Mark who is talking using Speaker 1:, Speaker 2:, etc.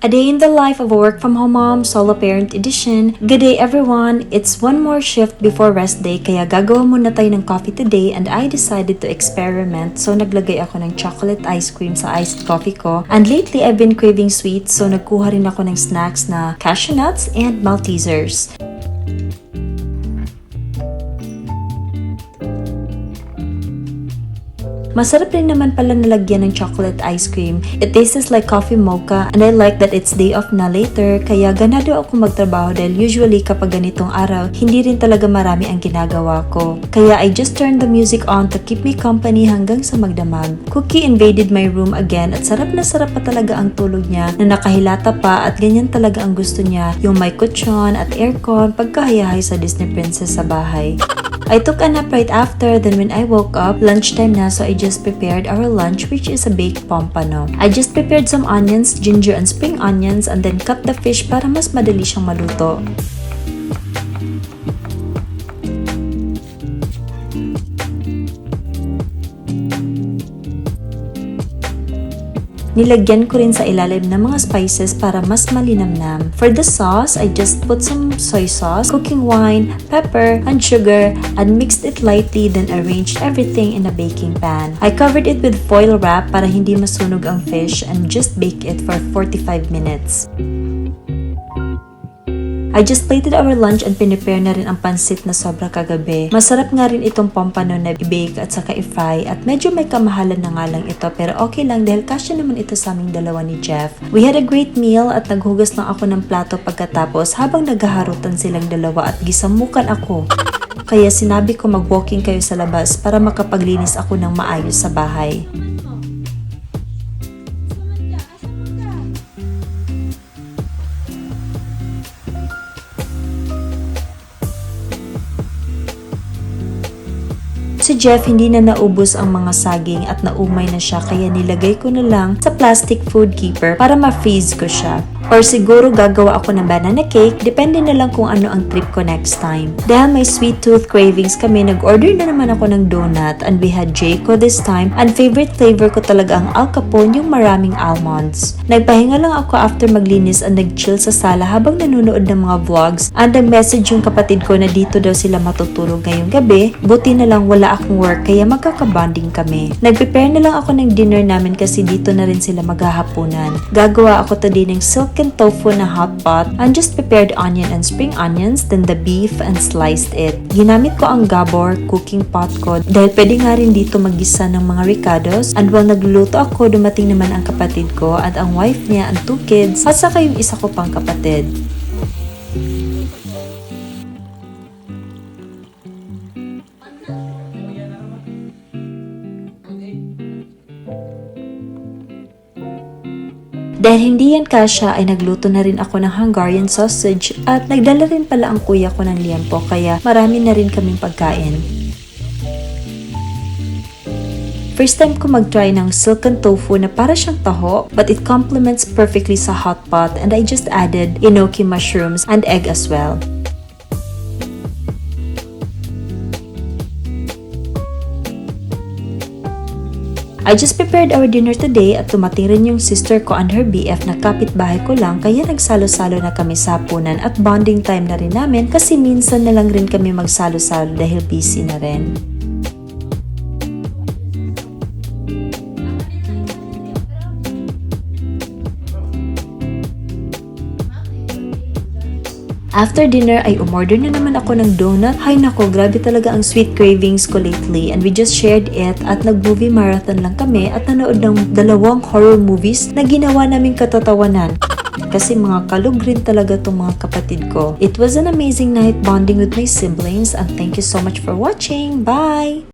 Speaker 1: A day in the life of a work from home mom, solo parent edition. Good day everyone! It's one more shift before rest day kaya gagawa muna tayo ng coffee today and I decided to experiment so naglagay ako ng chocolate ice cream sa iced coffee ko. And lately I've been craving sweets so nagkuha rin ako ng snacks na cashew nuts and Maltesers. Masarap rin naman pala nalagyan ng chocolate ice cream. It tastes like coffee mocha and I like that it's day off na later kaya ganado ako magtrabaho dahil usually kapag ganitong araw, hindi rin talaga marami ang ginagawa ko. Kaya I just turned the music on to keep me company hanggang sa magdamag. Cookie invaded my room again at sarap na sarap pa talaga ang tulog niya na nakahilata pa at ganyan talaga ang gusto niya, yung may kutsyon at aircon pagkahayahay sa Disney Princess sa bahay. I took a nap right after, then when I woke up, lunchtime na so I just prepared our lunch which is a baked pompano. I just prepared some onions, ginger and spring onions and then cut the fish para mas madali siyang maluto. Nilagyan ko rin sa ilalim ng mga spices para mas malinamnam. For the sauce, I just put some soy sauce, cooking wine, pepper, and sugar, and mixed it lightly then arranged everything in a baking pan. I covered it with foil wrap para hindi masunog ang fish and just bake it for 45 minutes. I just plated our lunch and pinipare na rin ang pansit na sobra kagabi. Masarap nga rin itong pompano na i-bake at saka i-fry at medyo may kamahalan na nga lang ito pero okay lang dahil kasya naman ito sa aming dalawa ni Jeff. We had a great meal at naghugas lang ako ng plato pagkatapos habang naghaharutan silang dalawa at gisamukan ako. Kaya sinabi ko mag-walking kayo sa labas para makapaglinis ako ng maayos sa bahay. Si Jeff hindi na naubos ang mga saging at naumay na siya kaya nilagay ko na lang sa plastic food keeper para ma-freeze ko siya. Or siguro gagawa ako ng banana cake, depende na lang kung ano ang trip ko next time. Dahil may sweet tooth cravings kami, nag-order na naman ako ng donut and we had Jayco this time and favorite flavor ko talaga ang Al Capone, yung maraming almonds. Nagpahinga lang ako after maglinis and nag-chill sa sala habang nanonood ng mga vlogs and nag-message yung kapatid ko na dito daw sila matutulog ngayong gabi. Buti na lang wala akong work kaya magkakabonding kami. Nag-prepare na lang ako ng dinner namin kasi dito na rin sila maghahapunan. Gagawa ako today ng silken tofu na hot pot and just prepared onion and spring onions, then the beef and sliced it. Ginamit ko ang Gabor cooking pot ko dahil pwede nga rin dito mag-gisa ng mga ricados and while nagluluto ako, dumating naman ang kapatid ko at ang wife niya and 2 kids at saka yung isa ko pang kapatid. Dahil hindi yan kasya ay nagluto na rin ako ng Hungarian sausage at nagdala rin pala ang kuya ko ng liempo kaya marami na rin kaming pagkain. First time ko mag-try ng silken tofu na para siyang taho but it complements perfectly sa hot pot and I just added enoki mushrooms and egg as well. I just prepared our dinner today at tumating rin yung sister ko and her BF na kapitbahay ko lang kaya nagsalo-salo na kami sa hapunan at bonding time na rin namin kasi minsan na lang rin kami magsalo-salo dahil busy na rin. After dinner ay umorder na naman ako ng donut. Hay nako, grabe talaga ang sweet cravings ko lately and we just shared it at nag-movie marathon lang kami at nanood ng 2 horror movies na ginawa naming katatawanan. Kasi mga kalug rin talaga itong mga kapatid ko. It was an amazing night bonding with my siblings and thank you so much for watching. Bye!